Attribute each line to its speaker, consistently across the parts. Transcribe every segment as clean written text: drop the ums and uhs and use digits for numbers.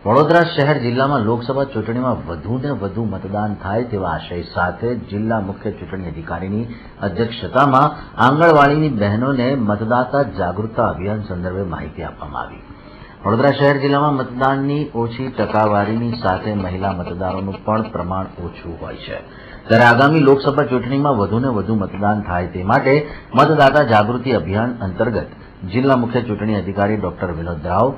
Speaker 1: વડોદરા શહેર જિલ્લામાં લોકસભા ચૂંટણીમાં વધુને વધુ મતદાન થાય તેવા આશય સાથે જિલ્લા મુખ્ય ચૂંટણી અધિકારીની અધ્યક્ષતામાં આંગણવાડીની બહેનોને મતદાતા જાગૃતતા અભિયાન સંદર્ભે માહિતી આપવામાં આવી। વડોદરા શહેર જિલ્લામાં મતદાનની ઓછી ટકાવારીની સાથે મહિલા મતદારોનું પણ પ્રમાણ ઓછું હોય છે, ત્યારે આગામી લોકસભા ચૂંટણીમાં વધુને વધુ મતદાન થાય તે માટે મતદાતા જાગૃતિ અભિયાન અંતર્ગત જિલ્લા મુખ્ય ચૂંટણી અધિકારી ડોક્ટર વિનોદ રાવ,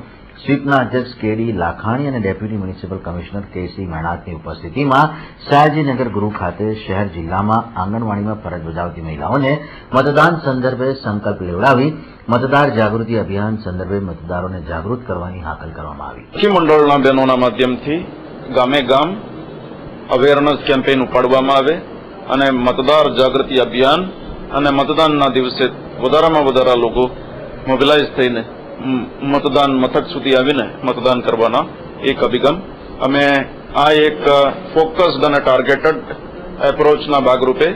Speaker 1: સ્વીપના અધ્યક્ષ કેડી લાખાણી અને ડેપ્યુટી મ્યુનિસિપલ કમિશનર કેસી મેણાતની ઉપસ્થિતિમાં સયાજીનગર ગૃહ ખાતે શહેર જિલ્લામાં આંગણવાડીમાં ફરજ બજાવતી મહિલાઓને મતદાન સંદર્ભે સંકલ્પ લેવડાવી મતદાર જાગૃતિ અભિયાન સંદર્ભે મતદારોને જાગૃત કરવાની હાકલ કરવામાં આવી।
Speaker 2: સખી મંડળના બહેનોના માધ્યમથી ગામે ગામ અવેરનેસ કેમ્પેઇન ઉપાડવામાં આવે અને મતદાર જાગૃતિ અભિયાન અને મતદાનના દિવસે વધારામાં વધારે લોકો મોબિલાઇઝ થઈને મતદાન મથક સુધી આવીને મતદાન કરવાના એક અભિગમ અમે આ એક ફોકસ્ડ અને ટાર્ગેટેડ એપ્રોચના ભાગરૂપે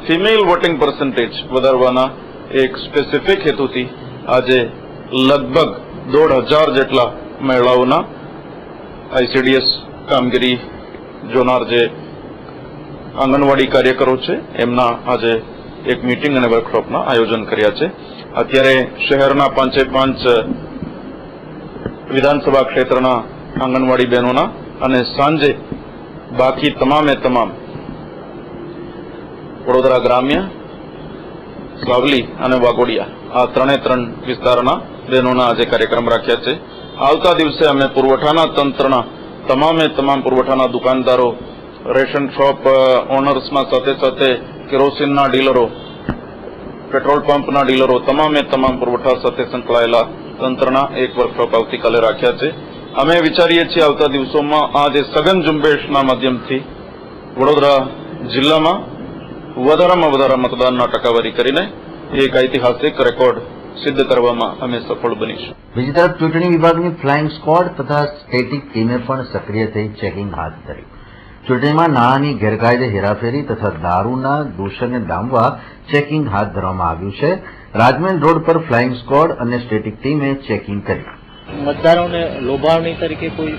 Speaker 2: ફિમેલ વોટિંગ પર્સન્ટેજ વધારવાના એક સ્પેસિફિક હેતુથી આજે લગભગ 1,500 જેટલા મહિલાઓના આઈસીડીએસ કામગીરી જોનાર જે આંગણવાડી કાર્યકરો છે એમના આજે એક મીટિંગ અને વર્કશોપના આયોજન કર્યા છે। અત્યારે શહેરના 5 વિધાનસભા ક્ષેત્રના આંગણવાડી બહેનોના અને સાંજે બાકી તમામે તમામ વડોદરા ગ્રામ્ય, સાવલી અને વાઘોડિયા આ 3 વિસ્તારના બહેનોના આજે કાર્યક્રમ રાખ્યા છે। આવતા દિવસે અમે પુરવઠાના તંત્રના તમામે તમામ પુરવઠાના દુકાનદારો, રેશન શોપ ઓનર્સના સાથે સાથે કેરોસીનના ડીલરો, પેટ્રોલ પંપના ડીલરો, તમામે તમામ પુરવઠા સાથે સંકળાયેલા તંત્રના એક વર્કશોપ આવતીકાલે રાખ્યા છે। અમે વિચારીએ છીએ આવતા દિવસોમાં આ જે સઘન ઝુંબેશના માધ્યમથી વડોદરા જિલ્લામાં વધારામાં વધારે મતદાનના ટકાવારી કરીને એક ઐતિહાસિક રેકોર્ડ સિદ્ધ કરવામાં અમે સફળ બનીશું।
Speaker 1: બીજી તરફ ચૂંટણી વિભાગની ફ્લાઇંગ સ્ક્વોડ તથા સ્ટેટિક ટીમે પણ સક્રિય થઈ ચેકિંગ હાથ ધરી। ચૂંટણીમાં નાણાંની ગેરકાયદે હેરાફેરી તથા દારૂના દૂષણને ડામવા ચેકિંગ હાથ ધરવામાં આવ્યું છે। રાજમેન રોડ પર ફ્લાઇંગ સ્ક્વોડ અને સ્ટેટિક ટીમે ચેકિંગ કરી।
Speaker 3: મતદારોને લોભાવણી તરીકે કોઈ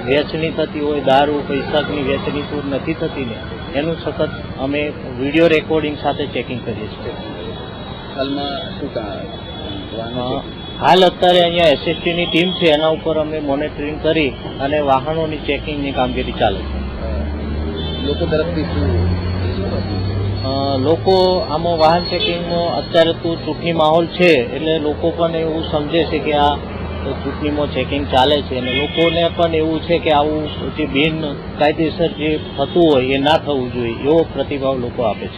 Speaker 3: વેચણી થતી હોય, દારૂ પૈસાની વેચણી તો નથી થતી ને એનું સતત અમે વિડીયો રેકોર્ડિંગ સાથે ચેકિંગ કરીએ છીએ। હાલ અત્યારે અહીંયા એસએસટીની ટીમ છે, એના ઉપર અમે મોનિટરિંગ કરી અને વાહનોની ચેકિંગની કામગીરી ચાલે છે।
Speaker 4: લોકો તરફથી
Speaker 3: લોકો આમાં વાહન ચેકિંગમાં અત્યારે તો ચૂંટણી માહોલ છે એટલે લોકો પણ એવું સમજે છે કે આ ચૂંટણીમાં ચેકિંગ ચાલે છે અને લોકોને પણ એવું છે કે આવું જે બિન કાયદેસર જે થતું હોય એ ના થવું જોઈએ એવો પ્રતિભાવ લોકો આપે છે।